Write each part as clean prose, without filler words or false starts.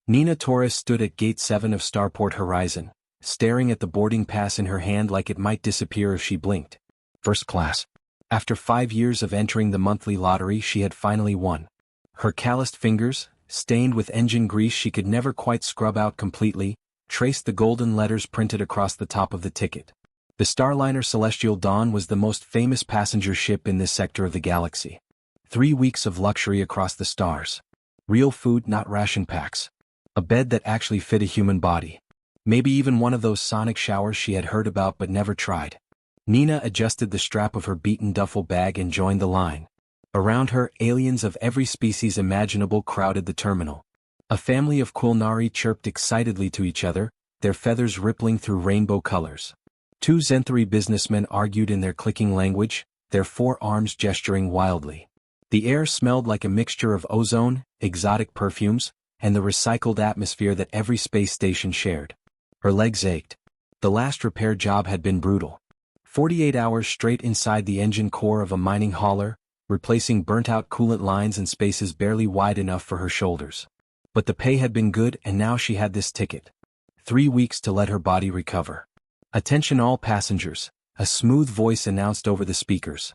Nina Torres stood at Gate 7 of Starport Horizon, staring at the boarding pass in her hand like it might disappear if she blinked. First class. After 5 years of entering the monthly lottery, she had finally won. Her calloused fingers, stained with engine grease she could never quite scrub out completely, traced the golden letters printed across the top of the ticket. The Starliner Celestial Dawn was the most famous passenger ship in this sector of the galaxy. 3 weeks of luxury across the stars. Real food, not ration packs. A bed that actually fit a human body. Maybe even one of those sonic showers she had heard about but never tried. Nina adjusted the strap of her beaten duffel bag and joined the line. Around her, aliens of every species imaginable crowded the terminal. A family of Quilnari chirped excitedly to each other, their feathers rippling through rainbow colors. 2 Zenthari businessmen argued in their clicking language, their forearms gesturing wildly. The air smelled like a mixture of ozone, exotic perfumes, and the recycled atmosphere that every space station shared. Her legs ached. The last repair job had been brutal. 48 hours straight inside the engine core of a mining hauler, replacing burnt-out coolant lines in spaces barely wide enough for her shoulders. But the pay had been good, and now she had this ticket. 3 weeks to let her body recover. "Attention all passengers," a smooth voice announced over the speakers.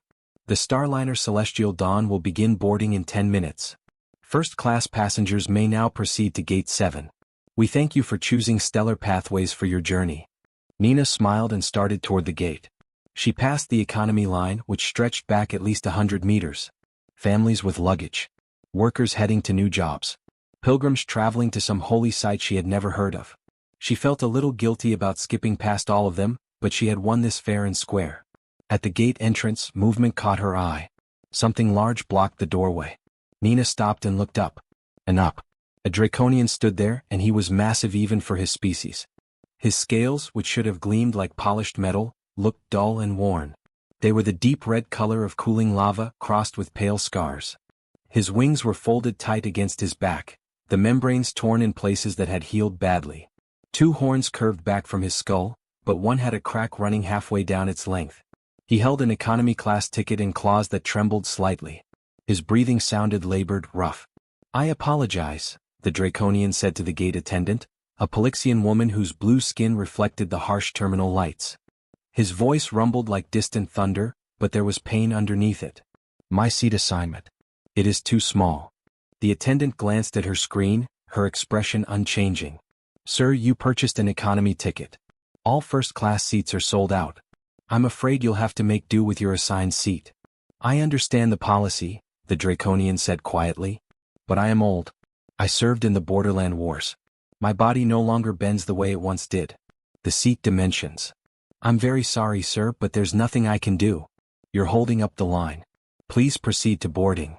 "The Starliner Celestial Dawn will begin boarding in 10 minutes. First-class passengers may now proceed to Gate 7. We thank you for choosing Stellar Pathways for your journey." Nina smiled and started toward the gate. She passed the economy line, which stretched back at least 100 meters. Families with luggage. Workers heading to new jobs. Pilgrims traveling to some holy site she had never heard of. She felt a little guilty about skipping past all of them, but she had won this fair and square. At the gate entrance, movement caught her eye. Something large blocked the doorway. Nina stopped and looked up. And up. A Draconian stood there, and he was massive even for his species. His scales, which should have gleamed like polished metal, looked dull and worn. They were the deep red color of cooling lava, crossed with pale scars. His wings were folded tight against his back, the membranes torn in places that had healed badly. 2 horns curved back from his skull, but one had a crack running halfway down its length. He held an economy-class ticket in claws that trembled slightly. His breathing sounded labored, rough. "I apologize," the Draconian said to the gate attendant, a Palixian woman whose blue skin reflected the harsh terminal lights. His voice rumbled like distant thunder, but there was pain underneath it. "My seat assignment. It is too small." The attendant glanced at her screen, her expression unchanging. "Sir, you purchased an economy ticket. All first-class seats are sold out. I'm afraid you'll have to make do with your assigned seat." "I understand the policy," the Draconian said quietly. "But I am old. I served in the Borderland Wars. My body no longer bends the way it once did. The seat dimensions. I'm very sorry, sir, but there's nothing I can do. You're holding up the line. Please proceed to boarding."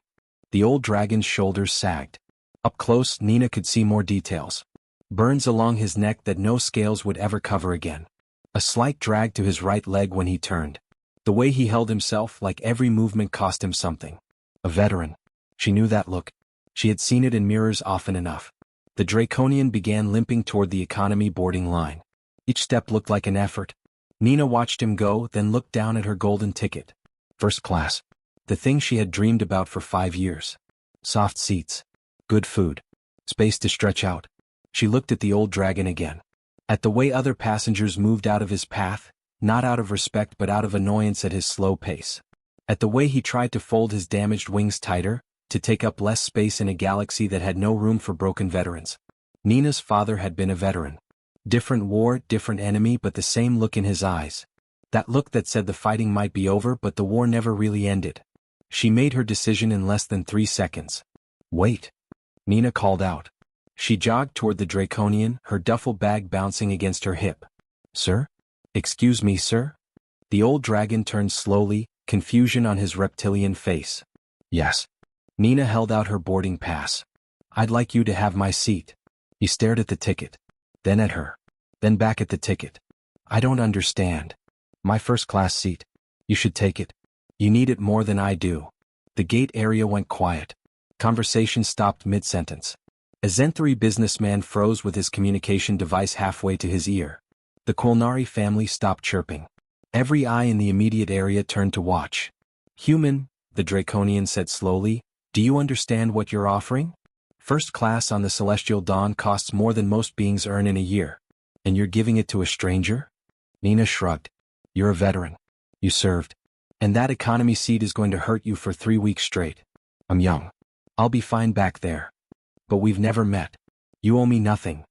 The old dragon's shoulders sagged. Up close, Nina could see more details. Burns along his neck that no scales would ever cover again. A slight drag to his right leg when he turned. The way he held himself, like every movement cost him something. A veteran. She knew that look. She had seen it in mirrors often enough. The Draconian began limping toward the economy boarding line. Each step looked like an effort. Nina watched him go, then looked down at her golden ticket. First class. The thing she had dreamed about for 5 years. Soft seats. Good food. Space to stretch out. She looked at the old dragon again. At the way other passengers moved out of his path, not out of respect but out of annoyance at his slow pace. At the way he tried to fold his damaged wings tighter, to take up less space in a galaxy that had no room for broken veterans. Nina's father had been a veteran. Different war, different enemy, but the same look in his eyes. That look that said the fighting might be over but the war never really ended. She made her decision in less than 3 seconds. "Wait," Nina called out. She jogged toward the Draconian, her duffel bag bouncing against her hip. "Sir? Excuse me, sir?" The old dragon turned slowly, confusion on his reptilian face. "Yes." Nina held out her boarding pass. "I'd like you to have my seat." He stared at the ticket. Then at her. Then back at the ticket. "I don't understand. My first-class seat. You should take it. You need it more than I do." The gate area went quiet. Conversation stopped mid-sentence. A Zenthari businessman froze with his communication device halfway to his ear. The Quilnari family stopped chirping. Every eye in the immediate area turned to watch. "Human," the Draconian said slowly, "do you understand what you're offering?" First class on the Celestial Dawn costs more than most beings earn in a year. And you're giving it to a stranger? Nina shrugged. You're a veteran. You served. And that economy seat is going to hurt you for 3 weeks straight. I'm young. I'll be fine back there. But we've never met. You owe me nothing.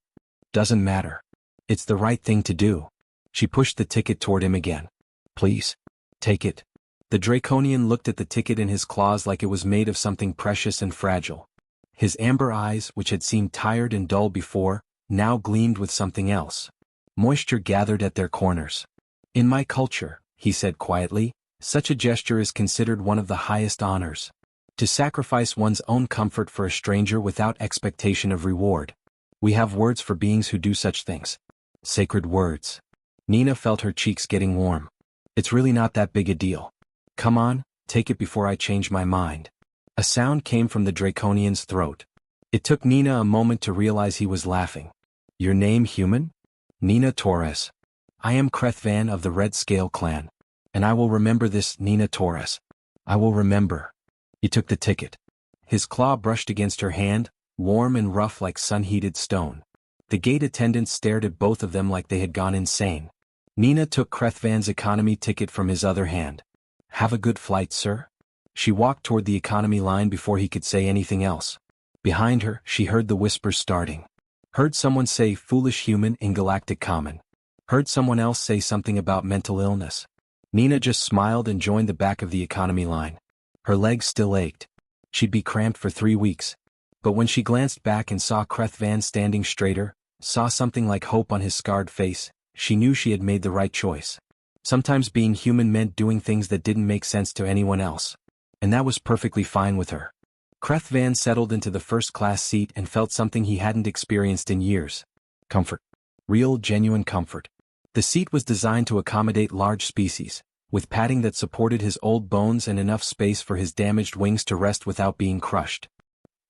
Doesn't matter. It's the right thing to do. She pushed the ticket toward him again. Please. Take it. The Draconian looked at the ticket in his claws like it was made of something precious and fragile. His amber eyes, which had seemed tired and dull before, now gleamed with something else. Moisture gathered at their corners. In my culture, he said quietly, such a gesture is considered one of the highest honors. To sacrifice one's own comfort for a stranger without expectation of reward. We have words for beings who do such things. Sacred words. Nina felt her cheeks getting warm. It's really not that big a deal. Come on, take it before I change my mind. A sound came from the Draconian's throat. It took Nina a moment to realize he was laughing. Your name, human? Nina Torres. I am Krethvan of the Red Scale clan. And I will remember this, Nina Torres. I will remember. He took the ticket. His claw brushed against her hand, warm and rough like sun-heated stone. The gate attendants stared at both of them like they had gone insane. Nina took Krethvan's economy ticket from his other hand. Have a good flight, sir. She walked toward the economy line before he could say anything else. Behind her, she heard the whispers starting. Heard someone say foolish human in galactic common. Heard someone else say something about mental illness. Nina just smiled and joined the back of the economy line. Her legs still ached. She'd be cramped for 3 weeks. But when she glanced back and saw Krethvan standing straighter, saw something like hope on his scarred face, she knew she had made the right choice. Sometimes being human meant doing things that didn't make sense to anyone else. And that was perfectly fine with her. Krethvan settled into the first-class seat and felt something he hadn't experienced in years. Comfort. Real, genuine comfort. The seat was designed to accommodate large species, with padding that supported his old bones and enough space for his damaged wings to rest without being crushed.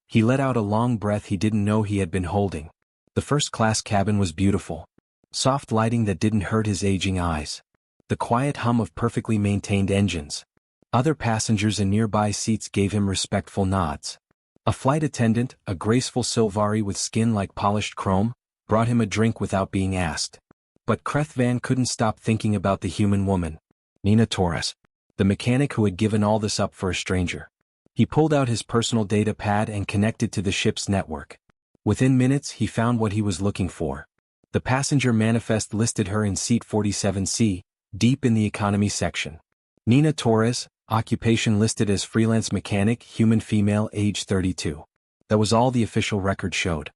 He let out a long breath he didn't know he had been holding. The first-class cabin was beautiful. Soft lighting that didn't hurt his aging eyes. The quiet hum of perfectly maintained engines. Other passengers in nearby seats gave him respectful nods. A flight attendant, a graceful Silvari with skin like polished chrome, brought him a drink without being asked. But Krethvan couldn't stop thinking about the human woman. Nina Torres. The mechanic who had given all this up for a stranger. He pulled out his personal data pad and connected to the ship's network. Within minutes he found what he was looking for. The passenger manifest listed her in seat 47C, deep in the economy section. Nina Torres, occupation listed as freelance mechanic, human female, age 32. That was all the official record showed.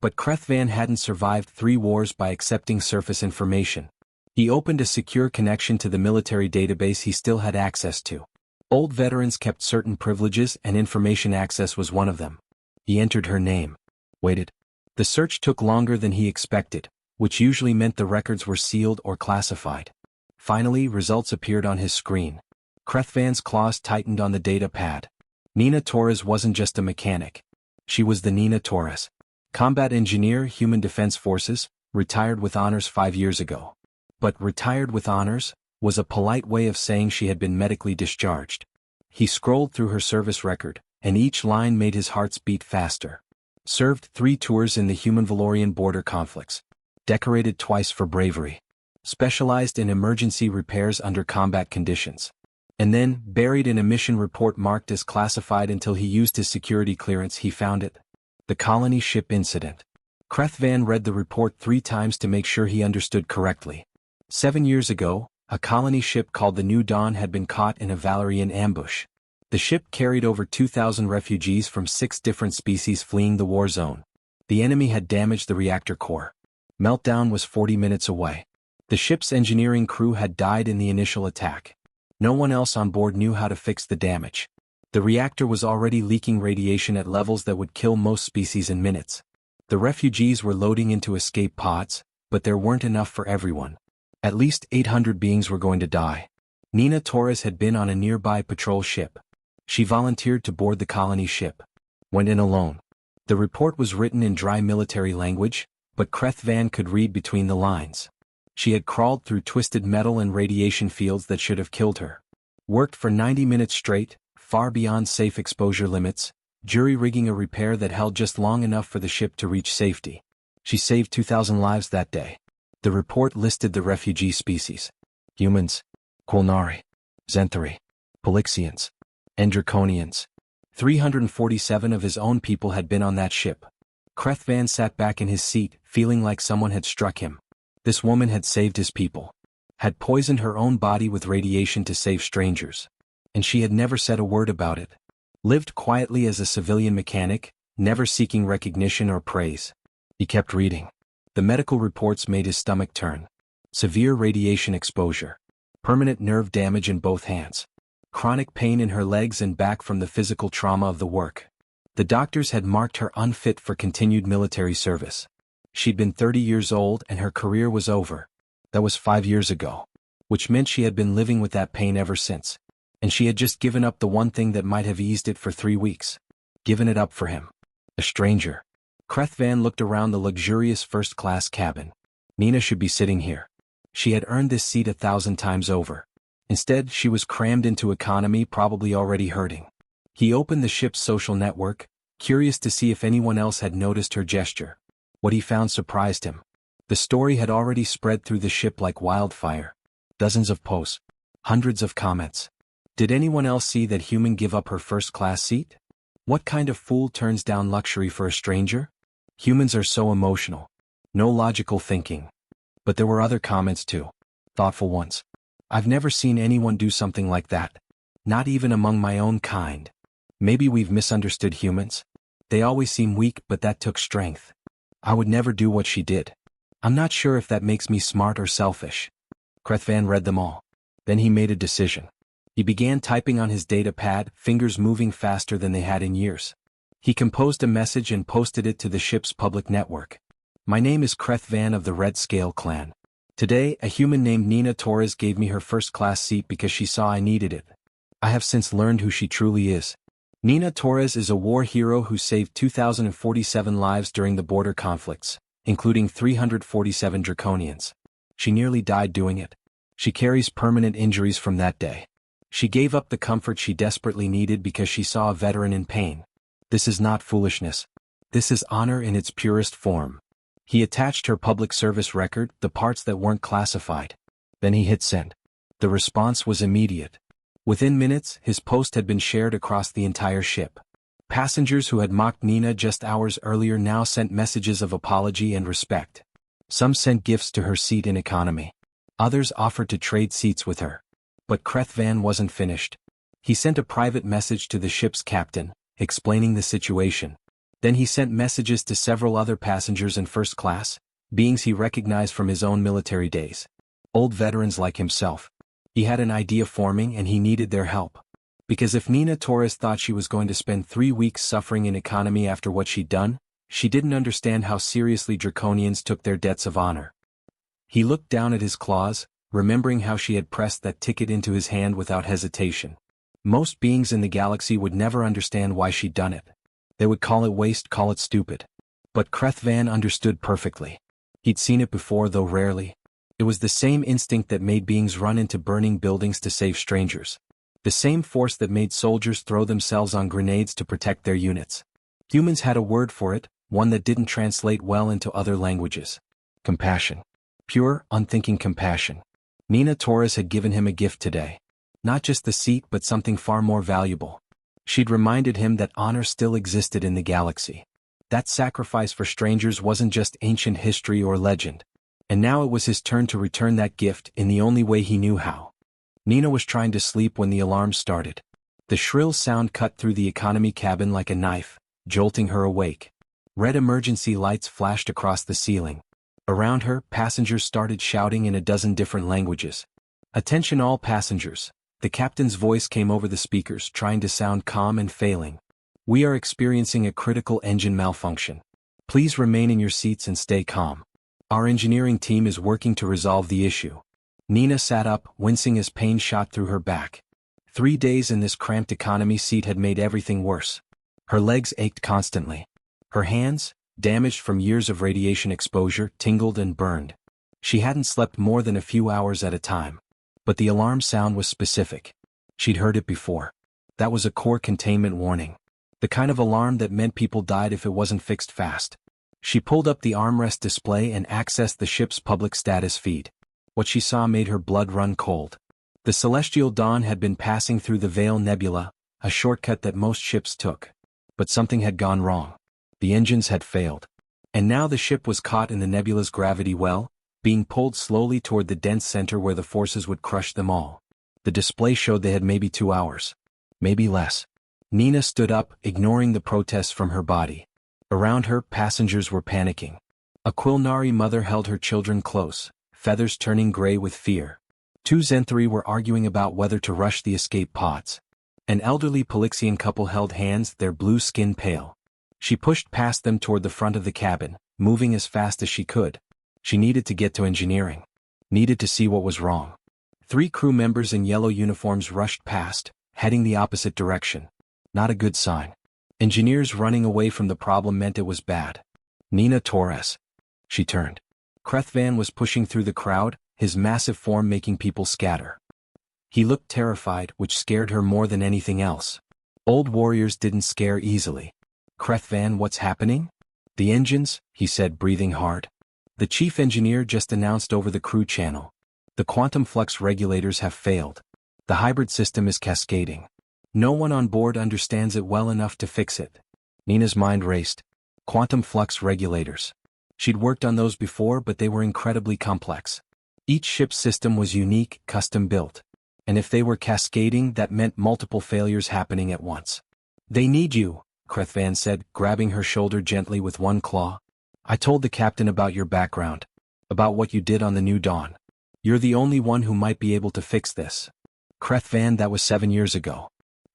But Krethvan hadn't survived 3 wars by accepting surface information. He opened a secure connection to the military database he still had access to. Old veterans kept certain privileges and information access was one of them. He entered her name. Waited. The search took longer than he expected, which usually meant the records were sealed or classified. Finally, results appeared on his screen. Krethvan's claws tightened on the data pad. Nina Torres wasn't just a mechanic. She was the Nina Torres. Combat engineer, Human Defense Forces, retired with honors 5 years ago. But retired with honors was a polite way of saying she had been medically discharged. He scrolled through her service record, and each line made his heart beat faster. Served 3 tours in the human-Valorian border conflicts. Decorated twice for bravery. Specialized in emergency repairs under combat conditions. And then, buried in a mission report marked as classified until he used his security clearance, he found it. The colony ship incident. Krethvan read the report 3 times to make sure he understood correctly. 7 years ago, a colony ship called the New Dawn had been caught in a Valorian ambush. The ship carried over 2,000 refugees from 6 different species fleeing the war zone. The enemy had damaged the reactor core. Meltdown was 40 minutes away. The ship's engineering crew had died in the initial attack. No one else on board knew how to fix the damage. The reactor was already leaking radiation at levels that would kill most species in minutes. The refugees were loading into escape pods, but there weren't enough for everyone. At least 800 beings were going to die. Nina Torres had been on a nearby patrol ship. She volunteered to board the colony ship. Went in alone. The report was written in dry military language, but Krethvan could read between the lines. She had crawled through twisted metal and radiation fields that should have killed her. Worked for 90 minutes straight, far beyond safe exposure limits, jury-rigging a repair that held just long enough for the ship to reach safety. She saved 2,000 lives that day. The report listed the refugee species: humans, Quilnari, Zenthari, Polyxians, and Draconians. 347 of his own people had been on that ship. Krethvan sat back in his seat, feeling like someone had struck him. This woman had saved his people, had poisoned her own body with radiation to save strangers. And she had never said a word about it. Lived quietly as a civilian mechanic, never seeking recognition or praise. He kept reading. The medical reports made his stomach turn. Severe radiation exposure. Permanent nerve damage in both hands. Chronic pain in her legs and back from the physical trauma of the work. The doctors had marked her unfit for continued military service. She'd been 30 years old and her career was over. That was 5 years ago. Which meant she had been living with that pain ever since. And she had just given up the one thing that might have eased it for 3 weeks. Given it up for him. A stranger. Krethvan looked around the luxurious first-class cabin. Nina should be sitting here. She had earned this seat 1,000 times over. Instead, she was crammed into economy, probably already hurting. He opened the ship's social network, curious to see if anyone else had noticed her gesture. What he found surprised him. The story had already spread through the ship like wildfire. Dozens of posts. Hundreds of comments. Did anyone else see that human give up her first-class seat? What kind of fool turns down luxury for a stranger? Humans are so emotional. No logical thinking. But there were other comments too. Thoughtful ones. I've never seen anyone do something like that. Not even among my own kind. Maybe we've misunderstood humans. They always seem weak, but that took strength. I would never do what she did. I'm not sure if that makes me smart or selfish. Krethvan read them all. Then he made a decision. He began typing on his data pad, fingers moving faster than they had in years. He composed a message and posted it to the ship's public network. My name is Krethvan of the Red Scale clan. Today, a human named Nina Torres gave me her first-class seat because she saw I needed it. I have since learned who she truly is. Nina Torres is a war hero who saved 2,047 lives during the border conflicts, including 347 Draconians. She nearly died doing it. She carries permanent injuries from that day. She gave up the comfort she desperately needed because she saw a veteran in pain. This is not foolishness. This is honor in its purest form. He attached her public service record, the parts that weren't classified. Then he hit send. The response was immediate. Within minutes, his post had been shared across the entire ship. Passengers who had mocked Nina just hours earlier now sent messages of apology and respect. Some sent gifts to her seat in economy. Others offered to trade seats with her. But Krethvan wasn't finished. He sent a private message to the ship's captain, explaining the situation. Then he sent messages to several other passengers in first class, beings he recognized from his own military days. Old veterans like himself. He had an idea forming and he needed their help. Because if Nina Torres thought she was going to spend 3 weeks suffering in economy after what she'd done, she didn't understand how seriously Draconians took their debts of honor. He looked down at his claws, remembering how she had pressed that ticket into his hand without hesitation. Most beings in the galaxy would never understand why she'd done it. They would call it waste, call it stupid. But Krethvan understood perfectly. He'd seen it before, though rarely. It was the same instinct that made beings run into burning buildings to save strangers. The same force that made soldiers throw themselves on grenades to protect their units. Humans had a word for it, one that didn't translate well into other languages. Compassion. Pure, unthinking compassion. Nina Torres had given him a gift today. Not just the seat but something far more valuable. She'd reminded him that honor still existed in the galaxy. That sacrifice for strangers wasn't just ancient history or legend. And now it was his turn to return that gift in the only way he knew how. Nina was trying to sleep when the alarm started. The shrill sound cut through the economy cabin like a knife, jolting her awake. Red emergency lights flashed across the ceiling. Around her, passengers started shouting in a dozen different languages. Attention all passengers. The captain's voice came over the speakers, trying to sound calm and failing. We are experiencing a critical engine malfunction. Please remain in your seats and stay calm. Our engineering team is working to resolve the issue. Nina sat up, wincing as pain shot through her back. 3 days in this cramped economy seat had made everything worse. Her legs ached constantly. Her hands, damaged from years of radiation exposure, tingled and burned. She hadn't slept more than a few hours at a time. But the alarm sound was specific. She'd heard it before. That was a core containment warning. The kind of alarm that meant people died if it wasn't fixed fast. She pulled up the armrest display and accessed the ship's public status feed. What she saw made her blood run cold. The celestial dawn had been passing through the Veil Nebula, a shortcut that most ships took. But something had gone wrong. The engines had failed. And now the ship was caught in the nebula's gravity well, being pulled slowly toward the dense center where the forces would crush them all. The display showed they had maybe 2 hours. Maybe less. Nina stood up, ignoring the protests from her body. Around her, passengers were panicking. A Quilnari mother held her children close, feathers turning gray with fear. 2 Zenthari were arguing about whether to rush the escape pods. An elderly Polyxian couple held hands, their blue skin pale. She pushed past them toward the front of the cabin, moving as fast as she could. She needed to get to engineering. Needed to see what was wrong. 3 crew members in yellow uniforms rushed past, heading the opposite direction. Not a good sign. Engineers running away from the problem meant it was bad. Nina Torres. She turned. Krethvan was pushing through the crowd, his massive form making people scatter. He looked terrified, which scared her more than anything else. Old warriors didn't scare easily. Krethvan, what's happening? The engines, he said, breathing hard. The chief engineer just announced over the crew channel. The quantum flux regulators have failed. The hybrid system is cascading. No one on board understands it well enough to fix it. Nina's mind raced. Quantum flux regulators. She'd worked on those before, but they were incredibly complex. Each ship's system was unique, custom-built. And if they were cascading, that meant multiple failures happening at once. They need you, Krethvan said, grabbing her shoulder gently with one claw. I told the captain about your background. About what you did on the New Dawn. You're the only one who might be able to fix this. Krethvan, that was 7 years ago.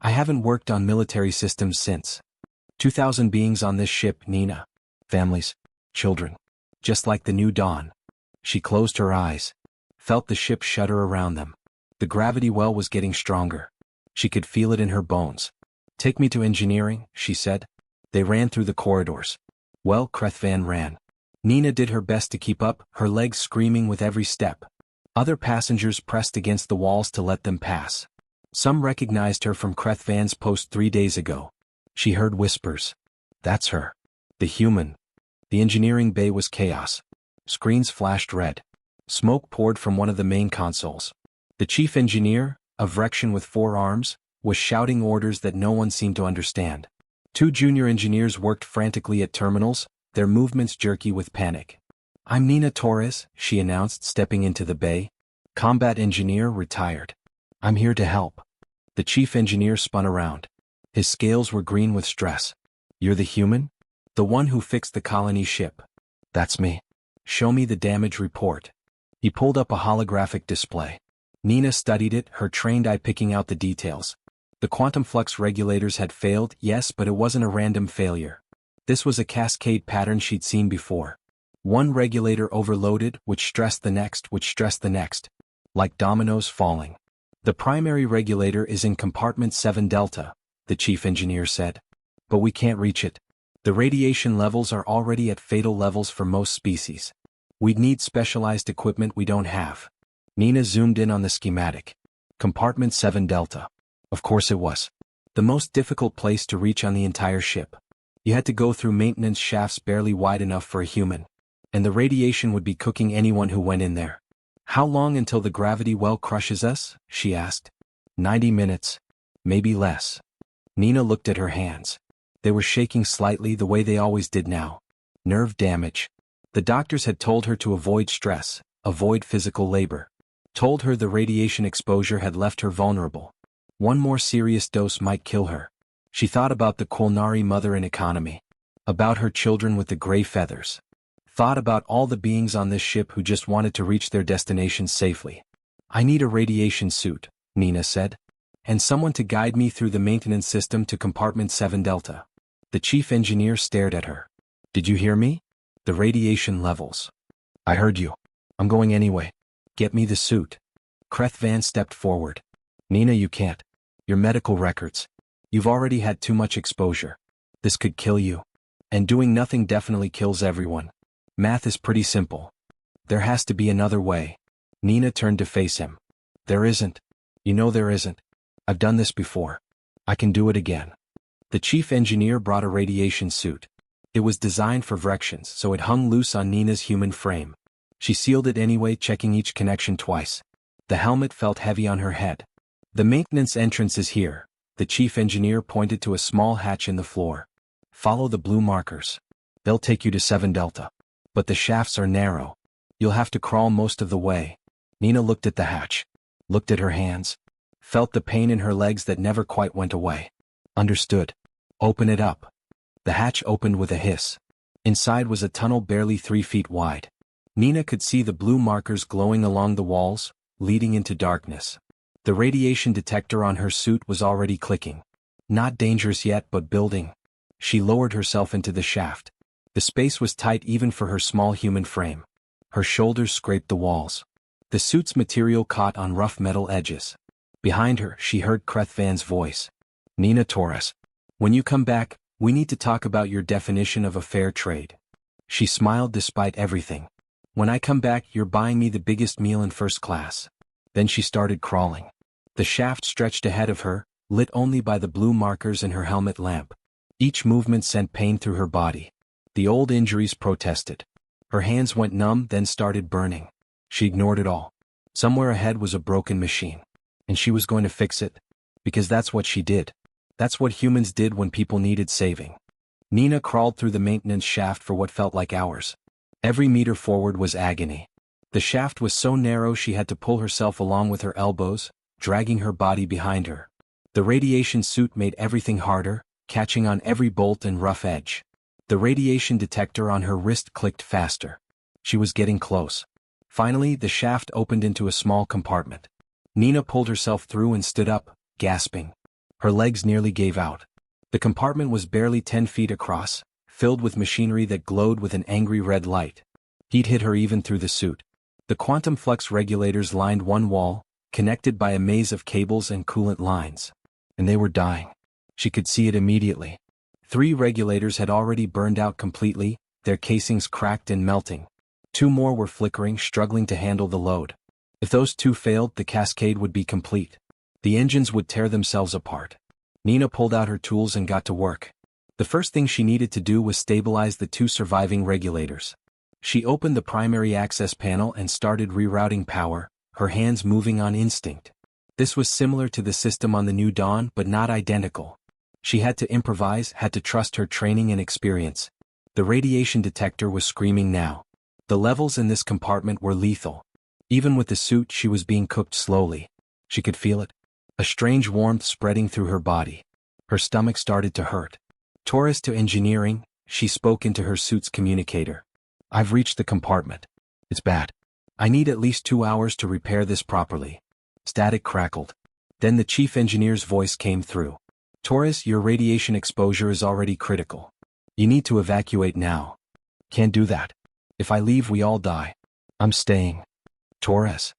I haven't worked on military systems since. 2,000 beings on this ship, Nina. Families. Children. Just like the New Dawn. She closed her eyes. Felt the ship shudder around them. The gravity well was getting stronger. She could feel it in her bones. Take me to engineering, she said. They ran through the corridors. Well, Krethvan ran. Nina did her best to keep up, her legs screaming with every step. Other passengers pressed against the walls to let them pass. Some recognized her from Krethvan's post 3 days ago. She heard whispers. That's her. The human. The engineering bay was chaos. Screens flashed red. Smoke poured from one of the main consoles. The chief engineer, a Vrexian with 4 arms, was shouting orders that no one seemed to understand. 2 junior engineers worked frantically at terminals, their movements jerky with panic. I'm Nina Torres, she announced, stepping into the bay. Combat engineer, retired. I'm here to help. The chief engineer spun around. His scales were green with stress. You're the human? The one who fixed the colony ship. That's me. Show me the damage report. He pulled up a holographic display. Nina studied it, her trained eye picking out the details. The quantum flux regulators had failed, yes, but it wasn't a random failure. This was a cascade pattern she'd seen before. One regulator overloaded, which stressed the next, which stressed the next. Like dominoes falling. The primary regulator is in compartment 7 Delta, the chief engineer said. But we can't reach it. The radiation levels are already at fatal levels for most species. We'd need specialized equipment we don't have. Nina zoomed in on the schematic. Compartment 7 Delta. Of course it was. The most difficult place to reach on the entire ship. You had to go through maintenance shafts barely wide enough for a human. And the radiation would be cooking anyone who went in there. How long until the gravity well crushes us? She asked. 90 minutes. Maybe less. Nina looked at her hands. They were shaking slightly the way they always did now. Nerve damage. The doctors had told her to avoid stress, avoid physical labor. Told her the radiation exposure had left her vulnerable. One more serious dose might kill her. She thought about the Quilnari mother in economy. About her children with the gray feathers. Thought about all the beings on this ship who just wanted to reach their destination safely. I need a radiation suit, Nina said. And someone to guide me through the maintenance system to compartment 7 Delta. The chief engineer stared at her. Did you hear me? The radiation levels. I heard you. I'm going anyway. Get me the suit. Krethvan stepped forward. Nina, you can't. Your medical records. You've already had too much exposure. This could kill you. And doing nothing definitely kills everyone. Math is pretty simple. There has to be another way. Nina turned to face him. There isn't. You know there isn't. I've done this before. I can do it again. The chief engineer brought a radiation suit. It was designed for Vrexians, so it hung loose on Nina's human frame. She sealed it anyway, checking each connection twice. The helmet felt heavy on her head. The maintenance entrance is here. The chief engineer pointed to a small hatch in the floor. Follow the blue markers. They'll take you to 7 Delta. But the shafts are narrow. You'll have to crawl most of the way. Nina looked at the hatch. Looked at her hands. Felt the pain in her legs that never quite went away. Understood. Open it up. The hatch opened with a hiss. Inside was a tunnel barely 3 feet wide. Nina could see the blue markers glowing along the walls, leading into darkness. The radiation detector on her suit was already clicking. Not dangerous yet, but building. She lowered herself into the shaft. The space was tight even for her small human frame. Her shoulders scraped the walls. The suit's material caught on rough metal edges. Behind her, she heard Krethvan's voice. Nina Torres. When you come back, we need to talk about your definition of a fair trade. She smiled despite everything. When I come back, you're buying me the biggest meal in first class. Then she started crawling. The shaft stretched ahead of her, lit only by the blue markers in her helmet lamp. Each movement sent pain through her body. The old injuries protested. Her hands went numb, then started burning. She ignored it all. Somewhere ahead was a broken machine. And she was going to fix it. Because that's what she did. That's what humans did when people needed saving. Nina crawled through the maintenance shaft for what felt like hours. Every meter forward was agony. The shaft was so narrow she had to pull herself along with her elbows, dragging her body behind her. The radiation suit made everything harder, catching on every bolt and rough edge. The radiation detector on her wrist clicked faster. She was getting close. Finally, the shaft opened into a small compartment. Nina pulled herself through and stood up, gasping. Her legs nearly gave out. The compartment was barely 10 feet across, filled with machinery that glowed with an angry red light. Heat hit her even through the suit. The quantum flux regulators lined one wall, connected by a maze of cables and coolant lines. And they were dying. She could see it immediately. 3 regulators had already burned out completely, their casings cracked and melting. 2 more were flickering, struggling to handle the load. If those 2 failed, the cascade would be complete. The engines would tear themselves apart. Nina pulled out her tools and got to work. The first thing she needed to do was stabilize the 2 surviving regulators. She opened the primary access panel and started rerouting power, her hands moving on instinct. This was similar to the system on the New Dawn, but not identical. She had to improvise, had to trust her training and experience. The radiation detector was screaming now. The levels in this compartment were lethal. Even with the suit, she was being cooked slowly. She could feel it. A strange warmth spreading through her body. Her stomach started to hurt. Torres to engineering, she spoke into her suit's communicator. I've reached the compartment. It's bad. I need at least 2 hours to repair this properly. Static crackled. Then the chief engineer's voice came through. Torres, your radiation exposure is already critical. You need to evacuate now. Can't do that. If I leave, we all die. I'm staying. Torres.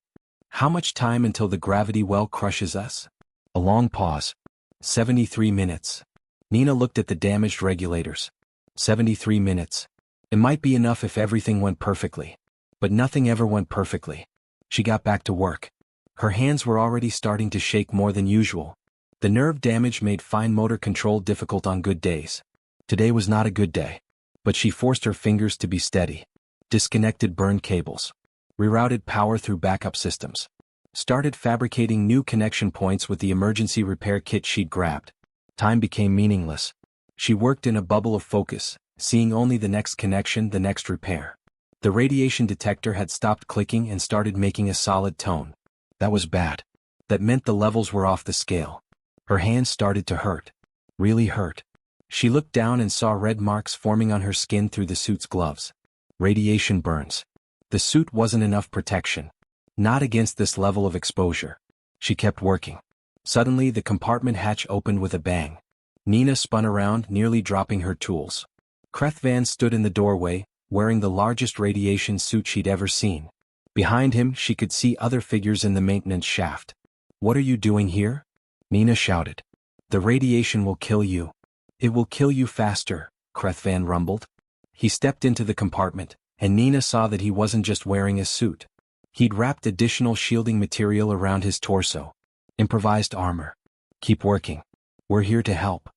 How much time until the gravity well crushes us? A long pause. 73 minutes. Nina looked at the damaged regulators. 73 minutes. It might be enough if everything went perfectly. But nothing ever went perfectly. She got back to work. Her hands were already starting to shake more than usual. The nerve damage made fine motor control difficult on good days. Today was not a good day. But she forced her fingers to be steady. Disconnected burned cables. Rerouted power through backup systems. Started fabricating new connection points with the emergency repair kit she'd grabbed. Time became meaningless. She worked in a bubble of focus, seeing only the next connection, the next repair. The radiation detector had stopped clicking and started making a solid tone. That was bad. That meant the levels were off the scale. Her hands started to hurt. Really hurt. She looked down and saw red marks forming on her skin through the suit's gloves. Radiation burns. The suit wasn't enough protection. Not against this level of exposure. She kept working. Suddenly the compartment hatch opened with a bang. Nina spun around, nearly dropping her tools. Krethvan stood in the doorway, wearing the largest radiation suit she'd ever seen. Behind him she could see other figures in the maintenance shaft. What are you doing here? Nina shouted. The radiation will kill you. It will kill you faster, Krethvan rumbled. He stepped into the compartment, and Nina saw that he wasn't just wearing a suit. He'd wrapped additional shielding material around his torso. Improvised armor. Keep working. We're here to help.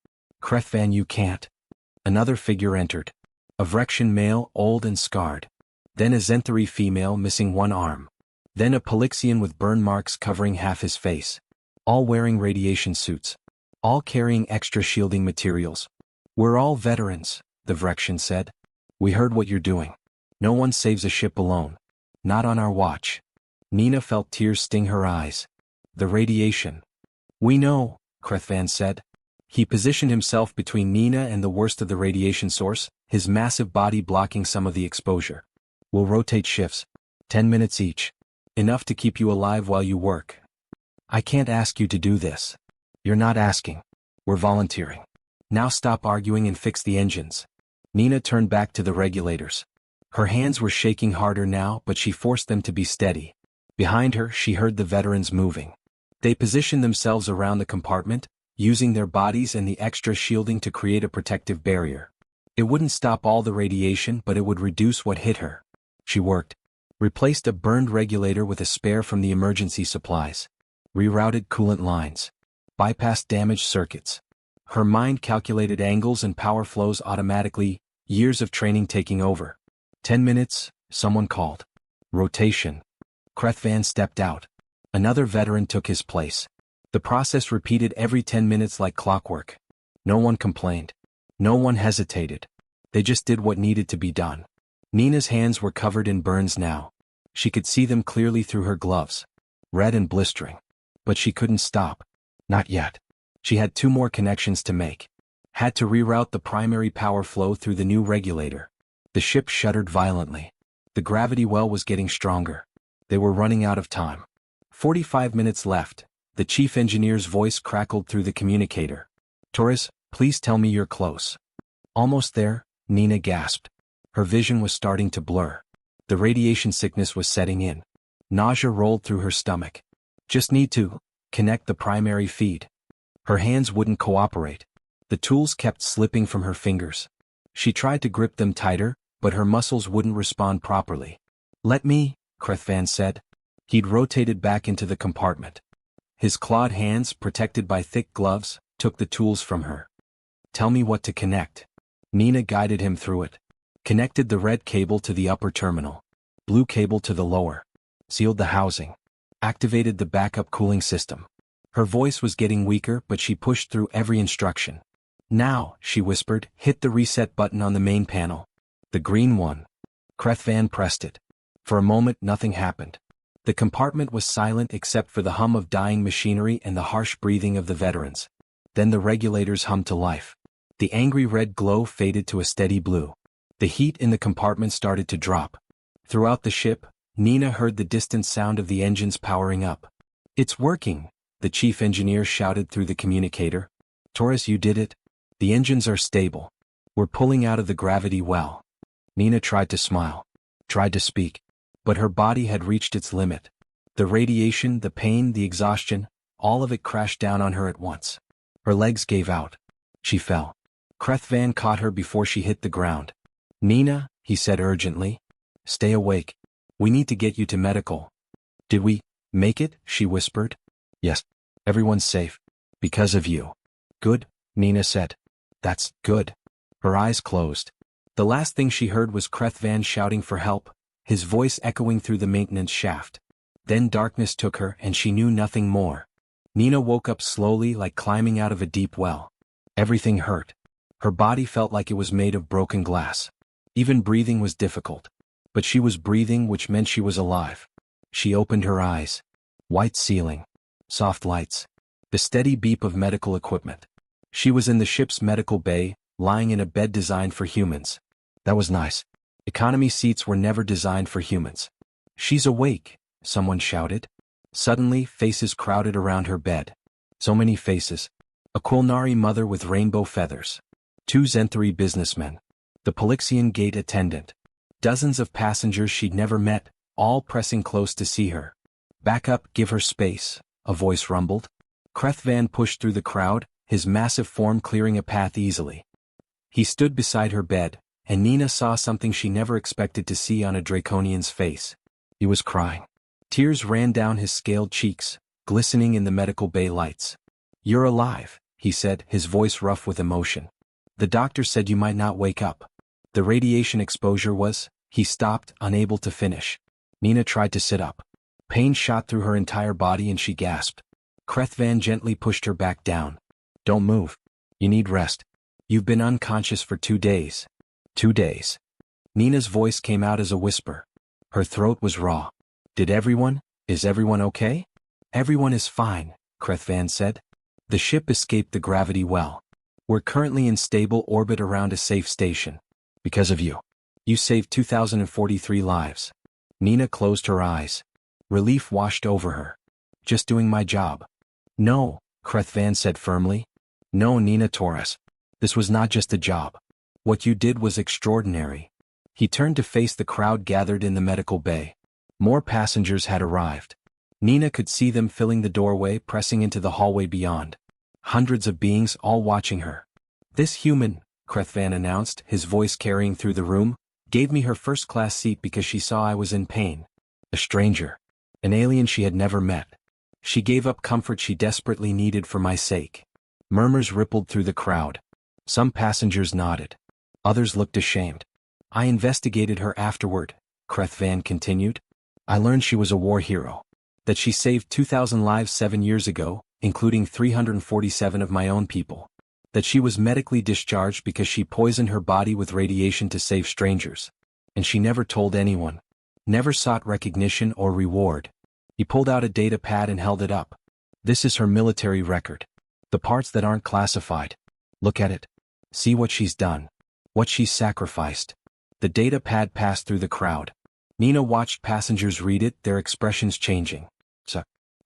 Krethvan, you can't. Another figure entered. A Vrexian male, old and scarred. Then a Zenthari female missing one arm. Then a Polyxian with burn marks covering half his face. All wearing radiation suits. All carrying extra shielding materials. We're all veterans, the Vrexian said. We heard what you're doing. No one saves a ship alone. Not on our watch. Nina felt tears sting her eyes. The radiation. We know, Krethvan said. He positioned himself between Nina and the worst of the radiation source, his massive body blocking some of the exposure. We'll rotate shifts. 10 minutes each. Enough to keep you alive while you work. I can't ask you to do this. You're not asking. We're volunteering. Now stop arguing and fix the engines. Nina turned back to the regulators. Her hands were shaking harder now, but she forced them to be steady. Behind her, she heard the veterans moving. They positioned themselves around the compartment, using their bodies and the extra shielding to create a protective barrier. It wouldn't stop all the radiation, but it would reduce what hit her. She worked. Replaced a burned regulator with a spare from the emergency supplies. Rerouted coolant lines. Bypassed damaged circuits. Her mind calculated angles and power flows automatically, years of training taking over. 10 minutes, someone called. Rotation. Krethvan stepped out. Another veteran took his place. The process repeated every 10 minutes like clockwork. No one complained. No one hesitated. They just did what needed to be done. Nina's hands were covered in burns now. She could see them clearly through her gloves. Red and blistering. But she couldn't stop. Not yet. She had 2 more connections to make. Had to reroute the primary power flow through the new regulator. The ship shuddered violently. The gravity well was getting stronger. They were running out of time. 45 minutes left. The chief engineer's voice crackled through the communicator. Torres, please tell me you're close. Almost there, Nina gasped. Her vision was starting to blur. The radiation sickness was setting in. Nausea rolled through her stomach. Just need to connect the primary feed. Her hands wouldn't cooperate. The tools kept slipping from her fingers. She tried to grip them tighter, but her muscles wouldn't respond properly. Let me, Krethvan said. He'd rotated back into the compartment. His clawed hands, protected by thick gloves, took the tools from her. Tell me what to connect. Nina guided him through it. Connected the red cable to the upper terminal. Blue cable to the lower. Sealed the housing. Activated the backup cooling system. Her voice was getting weaker, but she pushed through every instruction. Now, she whispered, hit the reset button on the main panel. The green one. Krethvan pressed it. For a moment nothing happened. The compartment was silent except for the hum of dying machinery and the harsh breathing of the veterans. Then the regulators hummed to life. The angry red glow faded to a steady blue. The heat in the compartment started to drop. Throughout the ship, Nina heard the distant sound of the engines powering up. It's working, the chief engineer shouted through the communicator. Torres, you did it. The engines are stable. We're pulling out of the gravity well. Nina tried to smile. Tried to speak. But her body had reached its limit. The radiation, the pain, the exhaustion, all of it crashed down on her at once. Her legs gave out. She fell. Krethvan caught her before she hit the ground. Nina, he said urgently. Stay awake. We need to get you to medical. Did we make it? She whispered. Yes. Everyone's safe. Because of you. Good, Nina said. That's good. Her eyes closed. The last thing she heard was Krethvan shouting for help, his voice echoing through the maintenance shaft. Then darkness took her and she knew nothing more. Nina woke up slowly like climbing out of a deep well. Everything hurt. Her body felt like it was made of broken glass. Even breathing was difficult. But she was breathing, which meant she was alive. She opened her eyes. White ceiling. Soft lights. The steady beep of medical equipment. She was in the ship's medical bay, lying in a bed designed for humans. That was nice. Economy seats were never designed for humans. She's awake, someone shouted. Suddenly, faces crowded around her bed. So many faces. A Quilnari mother with rainbow feathers. 2 Zenthari businessmen. The Polyxian gate attendant. Dozens of passengers she'd never met, all pressing close to see her. Back up, give her space, a voice rumbled. Krethvan pushed through the crowd, his massive form clearing a path easily. He stood beside her bed, and Nina saw something she never expected to see on a Draconian's face. He was crying. Tears ran down his scaled cheeks, glistening in the medical bay lights. You're alive, he said, his voice rough with emotion. The doctor said you might not wake up. The radiation exposure was. He stopped, unable to finish. Nina tried to sit up. Pain shot through her entire body and she gasped. Krethvan gently pushed her back down. Don't move. You need rest. You've been unconscious for 2 days. 2 days. Nina's voice came out as a whisper. Her throat was raw. Is everyone okay? Everyone is fine, Krethvan said. The ship escaped the gravity well. We're currently in stable orbit around a safe station. Because of you. You saved 2,043 lives. Nina closed her eyes. Relief washed over her. Just doing my job. No, Krethvan said firmly. No, Nina Torres. This was not just a job. What you did was extraordinary. He turned to face the crowd gathered in the medical bay. More passengers had arrived. Nina could see them filling the doorway, pressing into the hallway beyond. Hundreds of beings all watching her. This human, Krethvan announced, his voice carrying through the room, gave me her first-class seat because she saw I was in pain. A stranger. An alien she had never met. She gave up comfort she desperately needed for my sake. Murmurs rippled through the crowd. Some passengers nodded. Others looked ashamed. I investigated her afterward, Krethvan continued. I learned she was a war hero. That she saved 2,000 lives 7 years ago, including 347 of my own people. That she was medically discharged because she poisoned her body with radiation to save strangers. And she never told anyone. Never sought recognition or reward. He pulled out a data pad and held it up. This is her military record. The parts that aren't classified. Look at it. See what she's done. What she's sacrificed. The data pad passed through the crowd. Nina watched passengers read it, their expressions changing.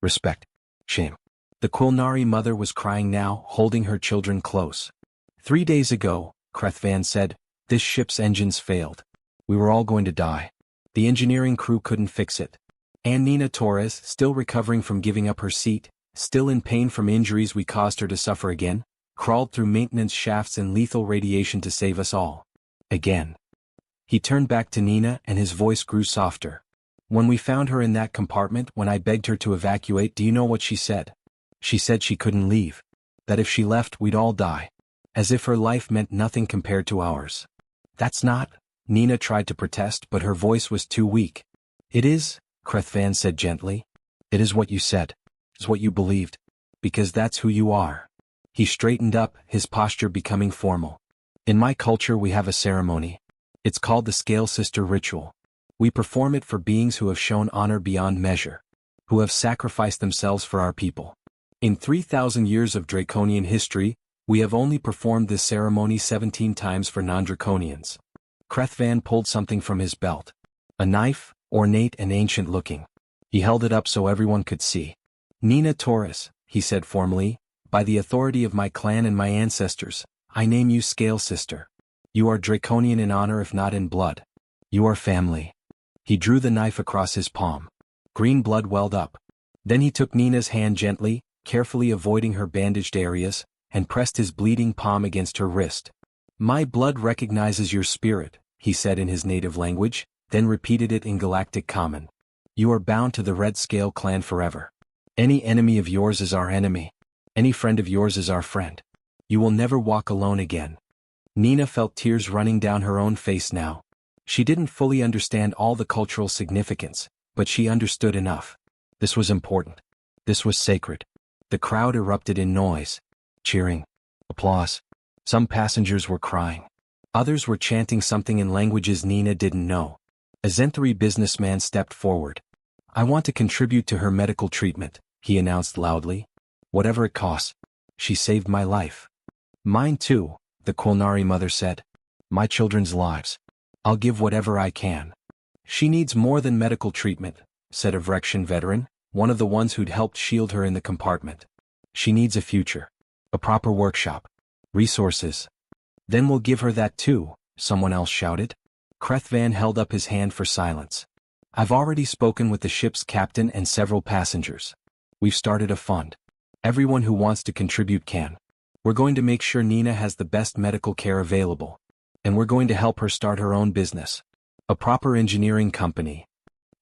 Respect. Shame. The Quilnari mother was crying now, holding her children close. 3 days ago, Krethvan said, this ship's engines failed. We were all going to die. The engineering crew couldn't fix it. And Nina Torres, still recovering from giving up her seat, still in pain from injuries we caused her to suffer again, crawled through maintenance shafts and lethal radiation to save us all. Again. He turned back to Nina and his voice grew softer. When we found her in that compartment, when I begged her to evacuate, do you know what she said? She said she couldn't leave. That if she left, we'd all die. As if her life meant nothing compared to ours. That's not. Nina tried to protest, but her voice was too weak. It is, Krethvan said gently. It is what you said. It's what you believed. Because that's who you are. He straightened up, his posture becoming formal. In my culture we have a ceremony. It's called the Scale Sister Ritual. We perform it for beings who have shown honor beyond measure. Who have sacrificed themselves for our people. In 3,000 years of Draconian history, we have only performed this ceremony 17 times for non-Draconians. Krethvan pulled something from his belt. A knife, ornate and ancient looking. He held it up so everyone could see. Nina Torres, he said formally, by the authority of my clan and my ancestors, I name you Scale Sister. You are Draconian in honor if not in blood. You are family. He drew the knife across his palm. Green blood welled up. Then he took Nina's hand gently, carefully avoiding her bandaged areas, and pressed his bleeding palm against her wrist. My blood recognizes your spirit, he said in his native language, then repeated it in Galactic Common. You are bound to the Red Scale clan forever. Any enemy of yours is our enemy. Any friend of yours is our friend. You will never walk alone again. Nina felt tears running down her own face now. She didn't fully understand all the cultural significance, but she understood enough. This was important. This was sacred. The crowd erupted in noise. Cheering. Applause. Some passengers were crying. Others were chanting something in languages Nina didn't know. A Zenthari businessman stepped forward. I want to contribute to her medical treatment, he announced loudly. Whatever it costs. She saved my life. Mine too, the Quilnari mother said. My children's lives. I'll give whatever I can. She needs more than medical treatment, said a Vrexian veteran, one of the ones who'd helped shield her in the compartment. She needs a future. A proper workshop. Resources. Then we'll give her that too, someone else shouted. Krethvan held up his hand for silence. I've already spoken with the ship's captain and several passengers. We've started a fund. Everyone who wants to contribute can. We're going to make sure Nina has the best medical care available. And we're going to help her start her own business. A proper engineering company.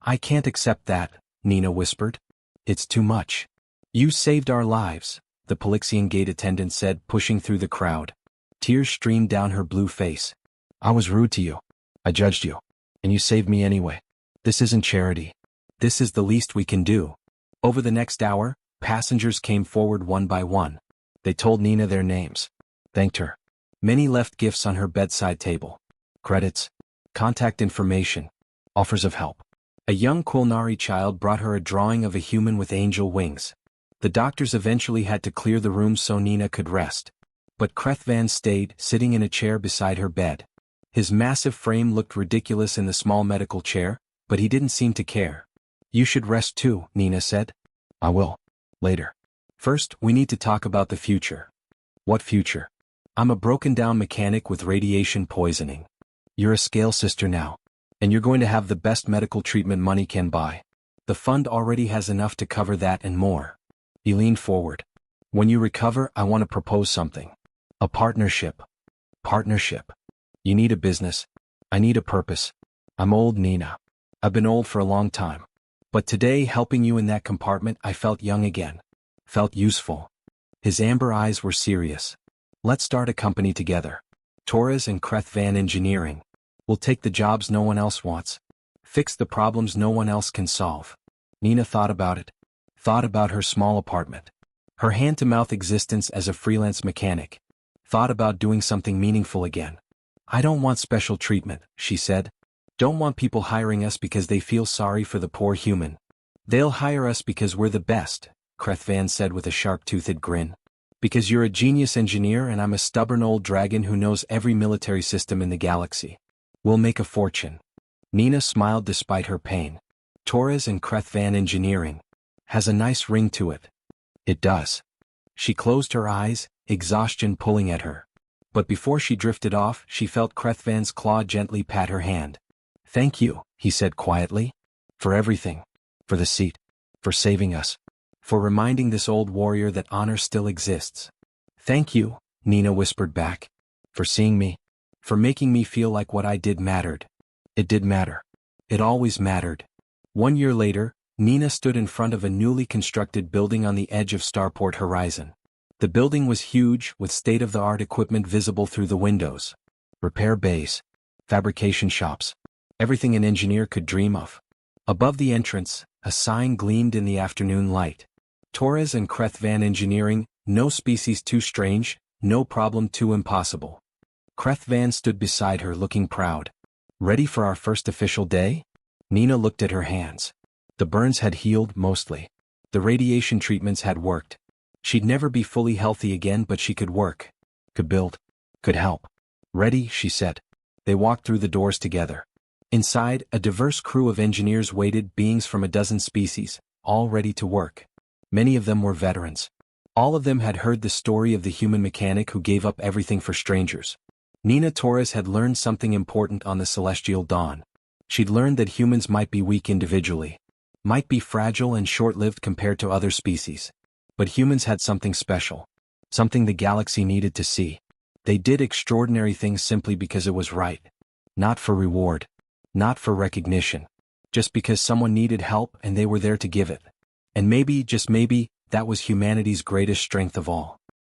I can't accept that, Nina whispered. It's too much. You saved our lives, the Polyxian gate attendant said, pushing through the crowd. Tears streamed down her blue face. I was rude to you. I judged you. And you saved me anyway. This isn't charity. This is the least we can do. Over the next hour, passengers came forward one by one. They told Nina their names. Thanked her. Many left gifts on her bedside table. Credits. Contact information. Offers of help. A young Quilnari child brought her a drawing of a human with angel wings. The doctors eventually had to clear the room so Nina could rest. But Krethvan stayed, sitting in a chair beside her bed. His massive frame looked ridiculous in the small medical chair, but he didn't seem to care. You should rest too, Nina said. I will. Later. First, we need to talk about the future. What future? I'm a broken-down mechanic with radiation poisoning. You're a scale sister now. And you're going to have the best medical treatment money can buy. The fund already has enough to cover that and more. He leaned forward. When you recover, I want to propose something. A partnership. Partnership. You need a business. I need a purpose. I'm old, Nina. I've been old for a long time. But today, helping you in that compartment, I felt young again. Felt useful. His amber eyes were serious. Let's start a company together. Torres and Krethvan Engineering. We'll take the jobs no one else wants. Fix the problems no one else can solve. Nina thought about it. Thought about her small apartment. Her hand-to-mouth existence as a freelance mechanic. Thought about doing something meaningful again. I don't want special treatment, she said. Don't want people hiring us because they feel sorry for the poor human. They'll hire us because we're the best, Krethvan said with a sharp-toothed grin. Because you're a genius engineer and I'm a stubborn old dragon who knows every military system in the galaxy. We'll make a fortune. Nina smiled despite her pain. Torres and Krethvan Engineering. Has a nice ring to it. It does. She closed her eyes, exhaustion pulling at her. But before she drifted off, she felt Krethvan's claw gently pat her hand. Thank you, he said quietly. For everything. For the seat. For saving us. For reminding this old warrior that honor still exists. Thank you, Nina whispered back. For seeing me. For making me feel like what I did mattered. It did matter. It always mattered. 1 year later, Nina stood in front of a newly constructed building on the edge of Starport Horizon. The building was huge, with state-of-the-art equipment visible through the windows. Repair bays. Fabrication shops. Everything an engineer could dream of. Above the entrance, a sign gleamed in the afternoon light. Torres and Krethvan Engineering, no species too strange, no problem too impossible. Krethvan stood beside her looking proud. Ready for our first official day? Nina looked at her hands. The burns had healed mostly. The radiation treatments had worked. She'd never be fully healthy again, but she could work. Could build. Could help. Ready, she said. They walked through the doors together. Inside, a diverse crew of engineers waited, beings from a dozen species, all ready to work. Many of them were veterans. All of them had heard the story of the human mechanic who gave up everything for strangers. Nina Torres had learned something important on the Celestial Dawn. She'd learned that humans might be weak individually, might be fragile and short-lived compared to other species. But humans had something special, something the galaxy needed to see. They did extraordinary things simply because it was right. Not for reward. Not for recognition. Just because someone needed help and they were there to give it. And maybe, just maybe, that was humanity's greatest strength of all.